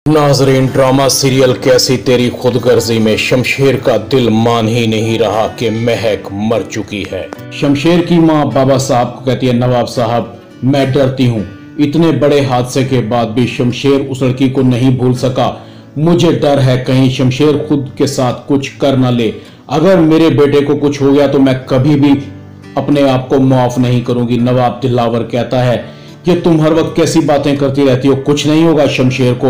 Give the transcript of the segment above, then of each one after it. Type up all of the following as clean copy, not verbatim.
नाजरीन, drama serial कैसी तेरी खुदगर्जी में शमशेर का दिल मान ही नहीं रहा कि महक मर चुकी है। शमशेर की मां बाबा साहब को कहती है, नवाब साहब मैं डरती हूँ, इतने बड़े हादसे के बाद भी शमशेर उस लड़की को नहीं भूल सका। मुझे डर है कहीं शमशेर खुद के साथ कुछ कर न ले। अगर मेरे बेटे को कुछ हो गया तो मैं कभी भी अपने आप को माफ नहीं करूंगी। नवाब दिलावर कहता है कि तुम हर वक्त कैसी बातें करती रहती हो, कुछ नहीं होगा शमशेर को,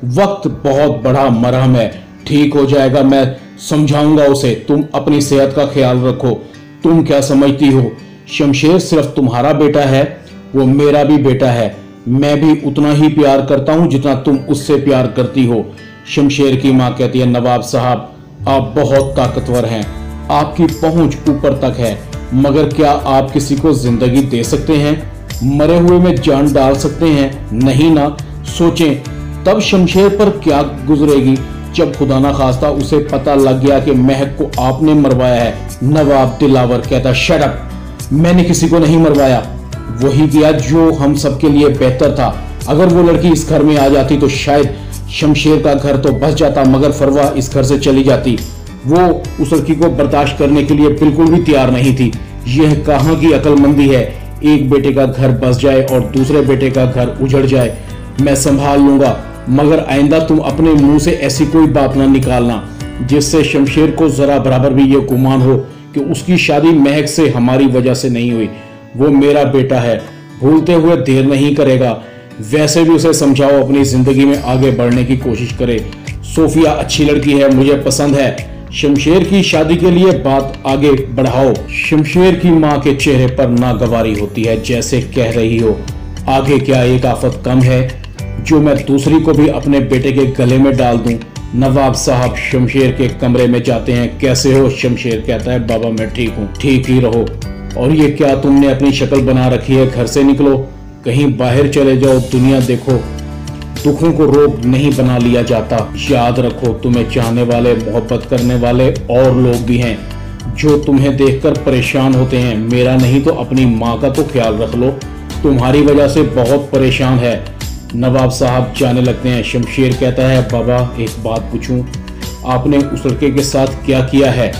वक्त बहुत बड़ा मरहम है, ठीक हो जाएगा, मैं समझाऊंगा उसे, तुम अपनी सेहत का ख्याल रखो। तुम क्या समझती हो शमशेर सिर्फ तुम्हारा बेटा है, वो मेरा भी बेटा है, मैं भी उतना ही प्यार करता हूं जितना तुम उससे प्यार करती हो। शमशेर की मां कहती है, नवाब साहब आप बहुत ताकतवर हैं, आपकी पहुंच ऊपर तक है, मगर क्या आप किसी को जिंदगी दे सकते हैं? मरे हुए में जान डाल सकते हैं? नहीं ना। सोचें तब शमशेर पर क्या गुजरेगी जब खुदा ना खास्ता उसे पता लग गया कि महक को आपने मरवाया है। नवाब दिलावर कहता, शट अप, मैंने किसी को नहीं मरवाया, वही किया जो हम सबके लिए बेहतर था। अगर वो लड़की इस घर में आ जाती तो शायद शमशेर का घर तो बच जाता, मगर फरवा इस घर से चली जाती। वो उस लड़की को बर्दाश्त करने के लिए बिल्कुल भी तैयार नहीं थी। यह कहाँ की अक्लमंदी है, एक बेटे का घर बस जाए और दूसरे बेटे का घर उजड़ जाए। मैं संभाल लूंगा, मगर आइंदा तुम अपने मुंह से ऐसी कोई बात ना निकालना जिससे शमशेर को जरा बराबर भी ये गुमान हो कि उसकी शादी महक से हमारी वजह से नहीं हुई। वो मेरा बेटा है, भूलते हुए देर नहीं करेगा। वैसे भी उसे समझाओ अपनी जिंदगी में आगे बढ़ने की कोशिश करे। सोफिया अच्छी लड़की है, मुझे पसंद है, शमशेर की शादी के लिए बात आगे बढ़ाओ। शमशेर की मां के चेहरे पर नागवारी होती है, जैसे कह रही हो आगे क्या एक आफत कम है जो मैं दूसरी को भी अपने बेटे के गले में डाल दूं। नवाब साहब शमशेर के कमरे में जाते हैं। कैसे हो? शमशेर कहता है, बाबा मैं ठीक हूँ। ठीक ही रहो। और ये क्या तुमने अपनी शक्ल बना रखी है? घर से निकलो, कहीं बाहर चले जाओ, दुनिया देखो। दुखों को रोग नहीं बना लिया जाता। याद रखो तुम्हें चाहने वाले, मोहब्बत करने वाले और लोग भी हैं जो तुम्हें देखकर परेशान होते हैं। मेरा नहीं तो अपनी माँ का तो ख्याल रख लो, तुम्हारी वजह से बहुत परेशान है। नवाब साहब जाने लगते हैं। शमशेर कहता है, बाबा एक बात पूछूं, आपने उस लड़के के साथ क्या किया है?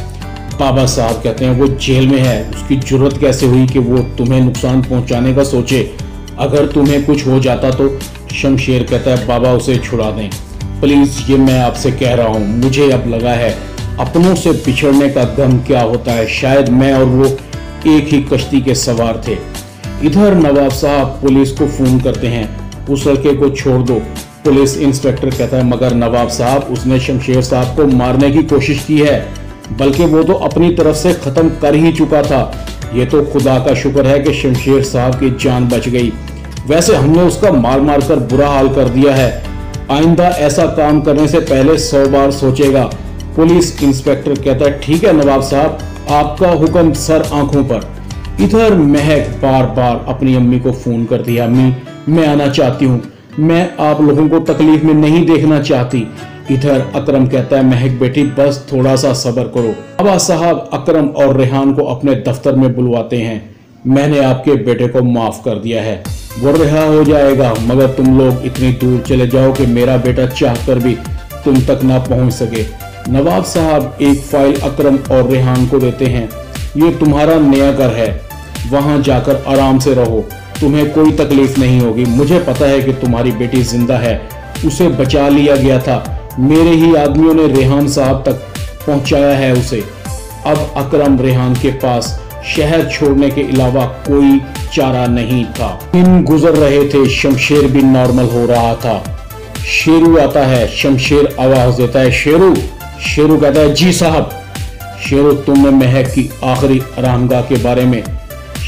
बाबा साहब कहते हैं, वो जेल में है, उसकी जरूरत कैसे हुई कि वो तुम्हें नुकसान पहुंचाने का सोचे? अगर तुम्हें कुछ हो जाता तो? शमशेर कहता है, बाबा उसे छुड़ा दें प्लीज, ये मैं आपसे कह रहा हूँ। मुझे अब लगा है अपनों से बिछड़ने का गम क्या होता है, शायद मैं और वो एक ही कश्ती के सवार थे। इधर नवाब साहब पुलिस को फोन करते हैं, उस लड़के को छोड़ दो। पुलिस इंस्पेक्टर कहता है, मगर नवाब साहब उसने शमशेर साहब को मारने की कोशिश की है, बल्कि वो तो अपनी तरफ से खत्म कर ही चुका था। ये तो खुदा का शुक्र है कि शमशेर साहब की जान बच गई, वैसे हमने उसका मार मार कर बुरा हाल कर दिया है। आइंदा ऐसा काम करने से पहले 100 बार सोचेगा। पुलिस इंस्पेक्टर कहता है, ठीक है नवाब साहब, आपका हुक्म सर आंखों पर। इधर महक बार बार अपनी अम्मी को फोन करती है, अम्मी मैं आना चाहती हूँ, मैं आप लोगों को तकलीफ में नहीं देखना चाहती। इधर अकरम कहता है, महक बेटी बस थोड़ा सा सब्र करो। बाबा साहब अकरम और रेहान को अपने दफ्तर में बुलवाते हैं। मैंने आपके बेटे को माफ कर दिया है, वो रिहा हो जाएगा, मगर तुम लोग इतनी दूर चले जाओ कि मेरा बेटा चाहकर भी तुम तक ना पहुंच सके। नवाब साहब एक फाइल अकरम और रेहान को देते हैं, ये तुम्हारा नया घर है, वहां जाकर आराम से रहो, तुम्हें कोई तकलीफ नहीं होगी। मुझे पता है कि तुम्हारी बेटी जिंदा है, उसे बचा लिया गया था, मेरे ही आदमियों ने रेहान साहब तक पहुंचाया है उसे। अब अकरम रेहान के पास शहर छोड़ने के अलावा कोई चारा नहीं था। दिन गुजर रहे थे, शमशेर भी नॉर्मल हो रहा था। शेरू आता है, शमशेर आवाज देता है, शेरू। शेरू कहता है, जी साहब। शेरू तुमने महक की आखिरी आरामगाह के बारे में,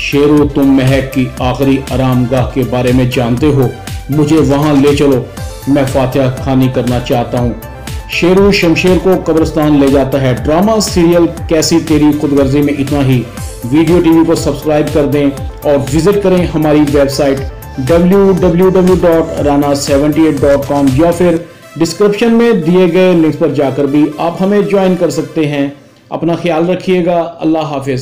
शेरू तुम महक की आखिरी आरामगाह के बारे में जानते हो? मुझे वहां ले चलो, मैं फातिहा खानी करना चाहता हूँ। शेरू शमशेर को कब्रिस्तान ले जाता है। ड्रामा सीरियल कैसी तेरी खुदगर्जी में इतना ही। वीडियो टीवी को सब्सक्राइब कर दें और विजिट करें हमारी वेबसाइट www.rana78.com या फिर डिस्क्रिप्शन में दिए गए लिंक पर जाकर भी आप हमें ज्वाइन कर सकते हैं। अपना ख्याल रखिएगा। अल्लाह हाफिज।